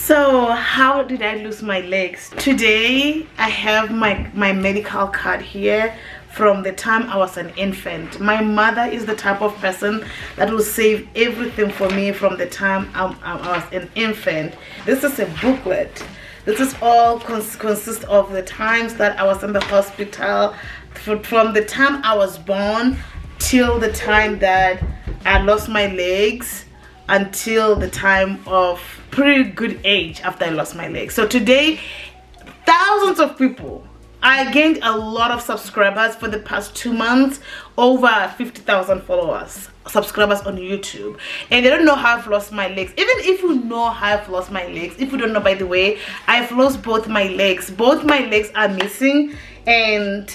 So how did I lose my legs? Today I have my medical card here from the time I was an infant. My mother is the type of person that will save everything for me from the time I was an infant. This is a booklet. This is all consists of the times that I was in the hospital, from the time I was born till the time that I lost my legs, until the time of pretty good age after I lost my legs. So today, thousands of people, I gained a lot of subscribers for the past 2 months, over 50,000 followers, subscribers on YouTube, and they don't know how I've lost my legs. Even if you know how I've lost my legs, if you don't know, by the way, I've lost both my legs. Both my legs are missing, and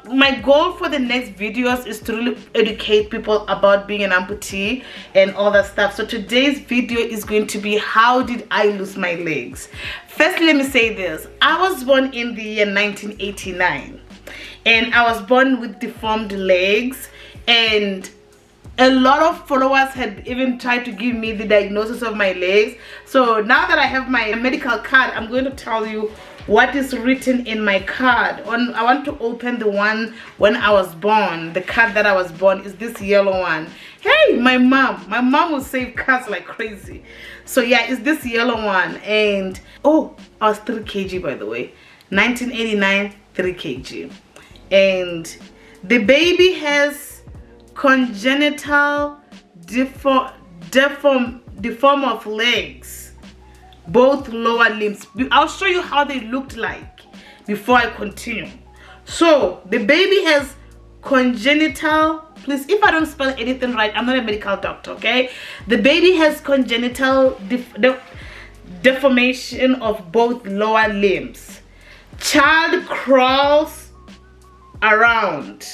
my goal for the next videos is to really educate people about being an amputee and all that stuff. So today's video is going to be, how did I lose my legs? First, let me say this. I was born in the year 1989, and I was born with deformed legs, and a lot of followers had even tried to give me the diagnosis of my legs. So now that I have my medical card, I'm going to tell you what is written in my card. I want to open the one when I was born. The card that I was born is this yellow one. Hey, my mom will save cards like crazy. So yeah, it's this yellow one. And oh, I was 3 kg, by the way. 1989, 3 kg. And the baby has congenital deform of legs, both lower limbs. I'll show you how they looked like before I continue. So the baby has congenital, please, if I don't spell anything right, I'm not a medical doctor, okay? The baby has congenital deformation of both lower limbs. Child crawls around.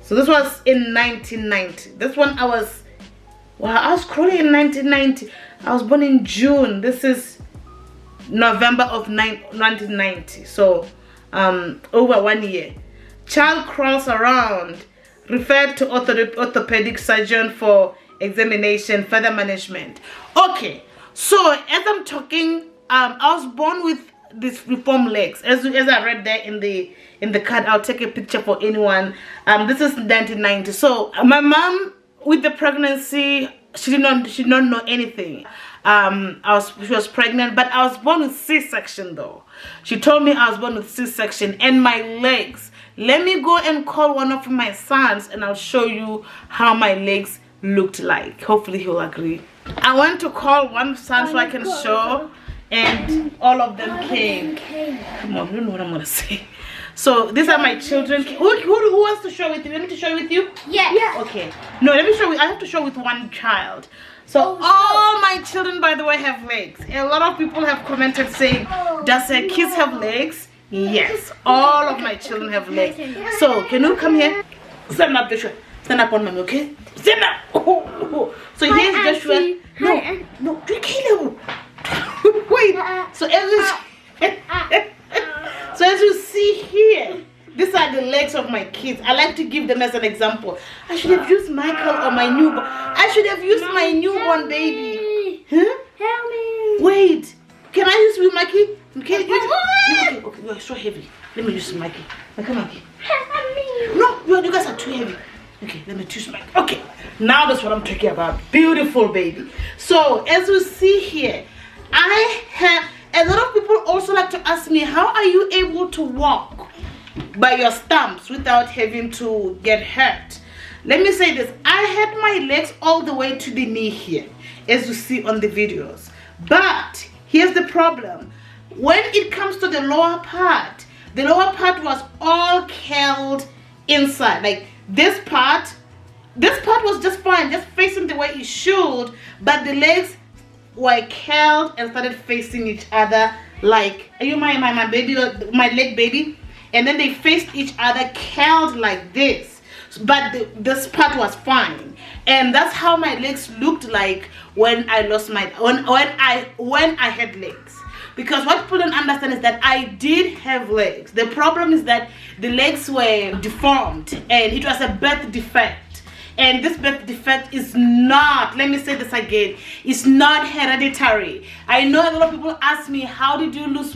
So this was in 1990. This one I was crawling in 1990. I was born in June. This is November of 1990. So over 1 year. Child crawls around. Referred to orthopedic surgeon for examination, further management. Okay, so as I'm talking, I was born with these deformed legs. As I read there in the card, I'll take a picture for anyone. This is 1990. So my mom, with the pregnancy, she did not know anything. She was pregnant, but I was born with C-section though. She told me I was born with C-section, and my legs. Let me go and call one of my sons, and I'll show you how my legs looked like. Hopefully he'll agree. I went to call one son so I can show, and all of them came. Come on, you don't know what I'm gonna say. So these are my children. Who wants to show with you? Let me to show with you? Yeah. Okay. No, let me show you. I have to show with one child. So all my children, by the way, have legs. A lot of people have commented saying, does her kids have legs? Yes, all of my children have legs. So can you come here? Stand up, Joshua. Stand up on mommy, okay? Stand up. Oh. So here's Joshua. No, Caleb. Wait. So as you see here, these are the legs of my kids. I like to give them as an example. I should have used Michael or my newborn. I should have used my newborn baby. Huh? Help me. Wait. Can I use with Mikey? Okay, okay, you're so heavy. Let me use Mikey. Come on, Mikey. Help me. No, you guys are too heavy. Okay, let me choose Mikey. Okay, now that's what I'm talking about. Beautiful baby. So as you see here, I have a lot of people also like to ask me, how are you able to walk by your stumps without having to get hurt? Let me say this. I had my legs all the way to the knee here, as you see on the videos. But here's the problem. When it comes to the lower part was all curled inside. Like this part was just fine, just facing the way it should, but the legs were curled and started facing each other. Like, are you my baby, my leg baby? And then they faced each other curled like this. But this part was fine, and that's how my legs looked like when I lost my when I had legs. Because what people don't understand is that I did have legs. The problem is that the legs were deformed, and it was a birth defect. And this birth defect is not, let me say this again, it's not hereditary. I know a lot of people ask me, how did you lose,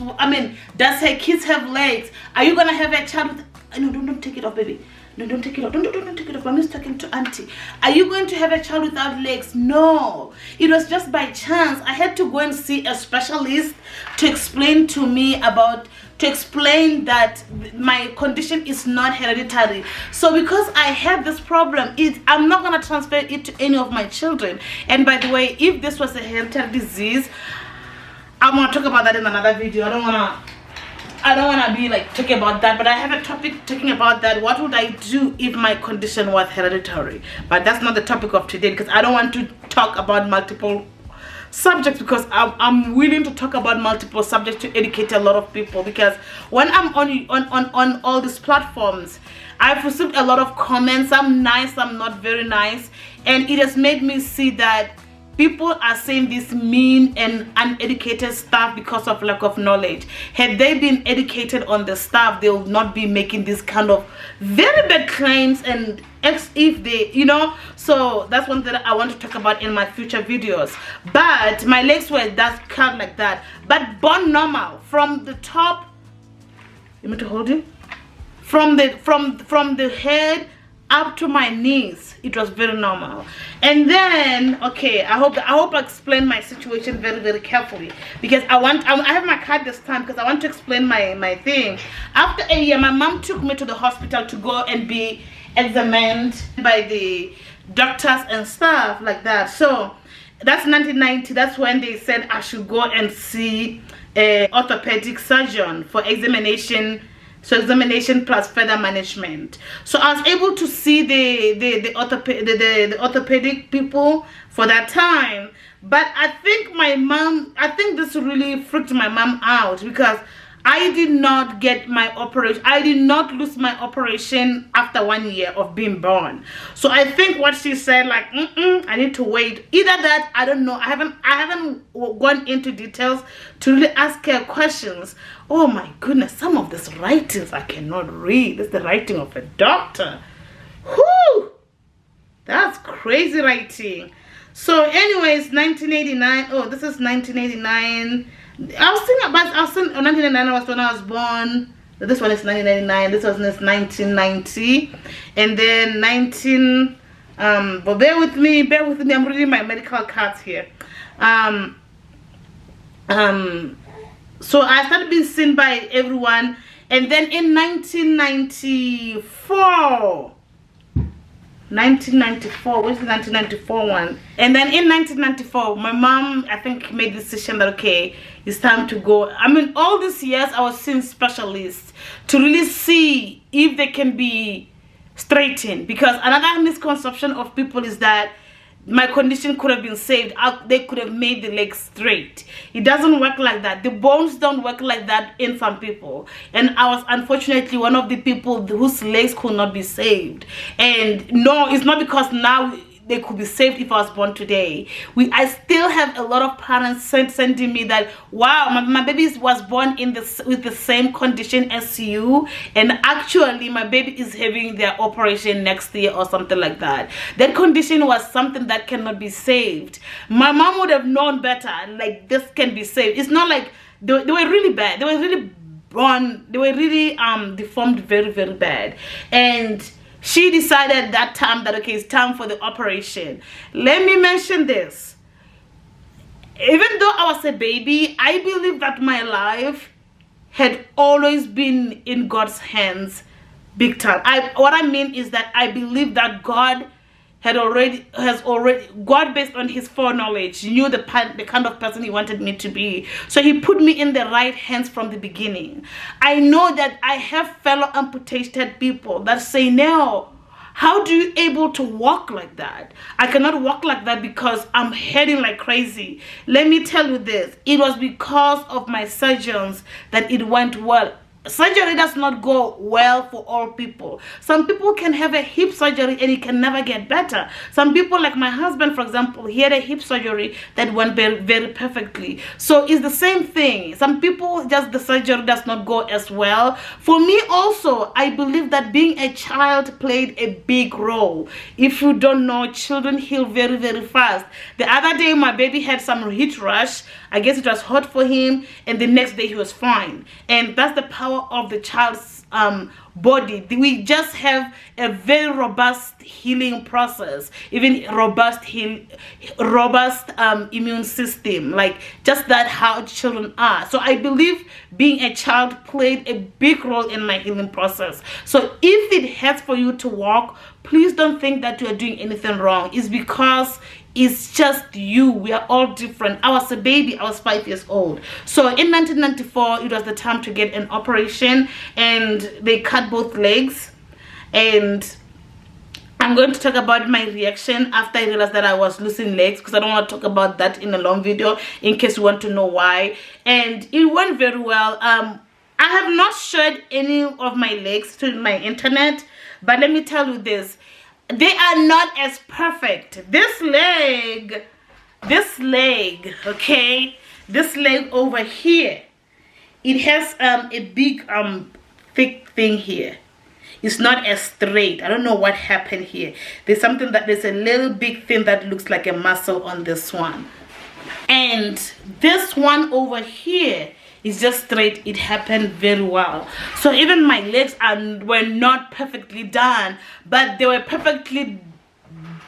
does her kids have legs? Are you going to have a child with, no, don't take it off, baby. No, don't take it off. Don't take it off. Mommy's talking to auntie. Are you going to have a child without legs? No. It was just by chance. I had to go and see a specialist to explain that my condition is not hereditary. So because I have this problem, I'm not going to transfer it to any of my children. And by the way, if this was a hereditary disease, I'm going to talk about that in another video. I don't want to be like talking about that, but I have a topic talking about that. What would I do if my condition was hereditary? But that's not the topic of today, because I don't want to talk about multiple subjects, because I'm willing to talk about multiple subjects to educate a lot of people. Because when I'm on all these platforms, I've received a lot of comments. I'm nice, I'm not very nice, and it has made me see that people are saying this mean and uneducated stuff because of lack of knowledge. Had they been educated on the stuff, they would not be making this kind of very bad claims, and if they, so that's one thing that I want to talk about in my future videos. But my legs were that cut like that, but born normal from the top. You want me to hold you? From the head up to my knees, it was very normal. And then, okay, I hope I explain my situation very, very carefully, because I have my card this time because I want to explain my thing. After a year, my mom took me to the hospital to go and be examined by the doctors and stuff like that. So that's 1990. That's when they said I should go and see a orthopedic surgeon for examination. So examination plus further management. So I was able to see the orthopedic people for that time. But I think this really freaked my mom out, because I did not get my operation. I did not lose my operation after 1 year of being born. So I think what she said, like, I need to wait. Either that, I don't know. I haven't gone into details to really ask her questions. Oh my goodness, some of these writings I cannot read. It's the writing of a doctor. Whoo! That's crazy writing. So anyways, 1989. Oh, this is 1989. I was thinking 1999 was when I was born. This one is 1999. This one is 1990. And then but bear with me. I'm reading my medical cards here. So I started being seen by everyone, and then in 1994, where's the 1994 one? And then in 1994, my mom, I think, made the decision that, okay, it's time to go. All these years I was seeing specialists to really see if they can be straightened, because another misconception of people is that my condition could have been saved. They could have made the legs straight. It doesn't work like that. The bones don't work like that in some people. And I was unfortunately one of the people whose legs could not be saved. And no, it's not because now they could be saved if I was born today. I still have a lot of parents sending me that, wow, my baby was born with the same condition as you, and actually my baby is having their operation next year or something like that. That condition was something that cannot be saved. My mom would have known better, like, this can be saved. It's not like they were really bad. They were really deformed very, very bad. And she decided that time that, okay, it's time for the operation. Let me mention this. Even though I was a baby, I believe that my life had always been in God's hands, big time. What I mean is that I believe that God God, based on his foreknowledge, knew the kind of person he wanted me to be. So he put me in the right hands from the beginning. I know that I have fellow amputated people that say, no, how do you able to walk like that? I cannot walk like that because I'm heading like crazy. Let me tell you this. It was because of my surgeons that it went well. surgery does not go well for all people. Some people can have a hip surgery and it can never get better. Some people, like my husband, for example, he had a hip surgery that went very, very perfectly. So it's the same thing. Some people, just the surgery does not go as well. For me also, I believe that being a child played a big role. If you don't know, children heal very, very fast. The other day, my baby had some heat rash. I guess it was hot for him, and the next day he was fine. And that's the power of the child's body. We just have a very robust healing process, even robust immune system, like just that how children are. So I believe being a child played a big role in my healing process. So if it hurts for you to walk, please don't think that you are doing anything wrong. It's because it's just you. We are all different. I was a baby. I was 5 years old. So in 1994, it was the time to get an operation, and they cut both legs. And I'm going to talk about my reaction after I realized that I was losing legs, because I don't want to talk about that in a long video in case you want to know why. And it went very well. I have not shared any of my legs to my internet, but let me tell you this. They are not as perfect. This leg, okay, this leg over here, it has a big thick thing here. It's not as straight. I don't know what happened here. There's a little big thing that looks like a muscle on this one, and this one over here is just straight. It happened very well. So even my legs were not perfectly done, but they were perfectly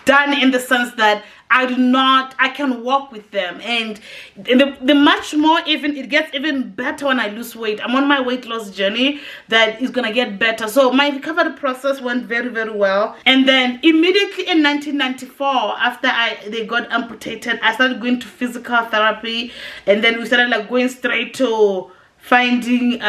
done in the sense that I can walk with them. And the much more, even it gets even better when I lose weight. I'm on my weight loss journey that is gonna get better. So my recovery process went very, very well. And then immediately in 1994, after they got amputated, I started going to physical therapy, and then we started like going straight to finding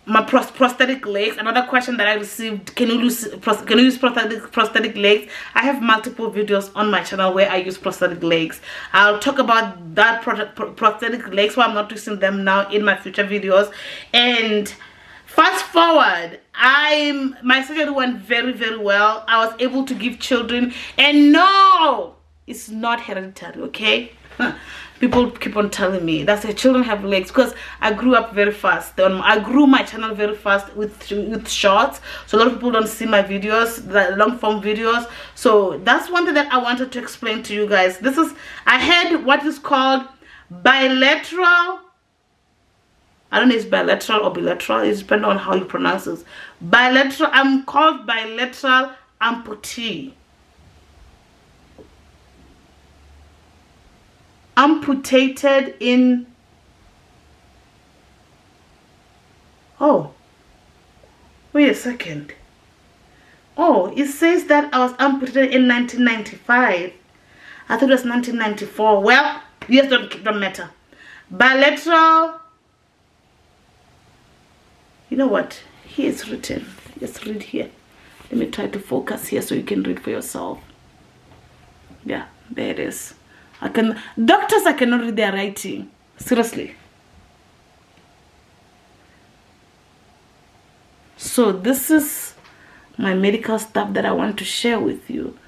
my prosthetic legs. Another question that I received: can you use prosthetic legs? I have multiple videos on my channel where I use prosthetic legs. I'll talk about that prosthetic legs, why I'm not using them now, in my future videos. And fast forward, my surgery went very, very well. I was able to give children, and no, it's not hereditary, okay? People keep on telling me that children have legs, because I grew up very fast. I grew my channel very fast with shorts, so a lot of people don't see my videos, the long form videos. So that's one thing that I wanted to explain to you guys. I had what is called bilateral. I don't know if it's bilateral or bilateral. It's depending on how you pronounce it. Bilateral. I'm called bilateral amputee. Amputated in, oh, wait a second. Oh, it says that I was amputated in 1995. I thought it was 1994. Well, years don't matter. Bilateral, you know what? Here it's written. Just read here. Let me try to focus here so you can read for yourself. Yeah, there it is. Doctors, I cannot read their writing. Seriously. So this is my medical stuff that I want to share with you,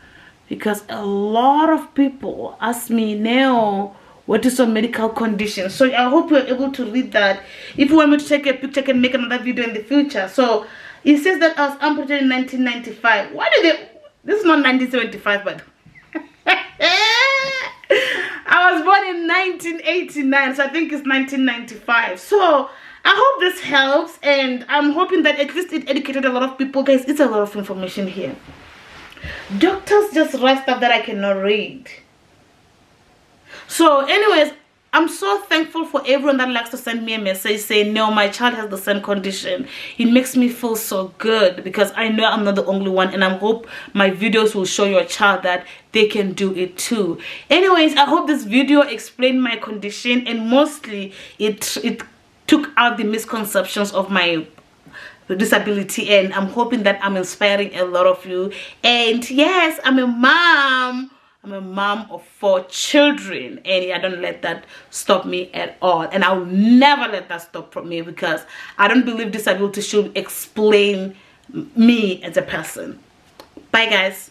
because a lot of people ask me now, what is your medical condition? So I hope you're able to read that. If you want me to take a picture, I can make another video in the future. So it says that I was amputated in 1995. Why did they? This is not 1975, but I was born in 1989, so I think it's 1995. So I hope this helps, and I'm hoping that at least it educated a lot of people. Guys, it's a lot of information here. Doctors just write stuff that I cannot read. So anyways, I'm so thankful for everyone that likes to send me a message saying, no, my child has the same condition. It makes me feel so good, because I know I'm not the only one, and I hope my videos will show your child that they can do it too. Anyways, I hope this video explained my condition, and mostly it took out the misconceptions of my disability, and I'm hoping that I'm inspiring a lot of you. And yes, I'm a mom. I'm a mom of 4 children, and I don't let that stop me at all. And I'll never let that stop from me, because I don't believe disability should explain me as a person. Bye, guys.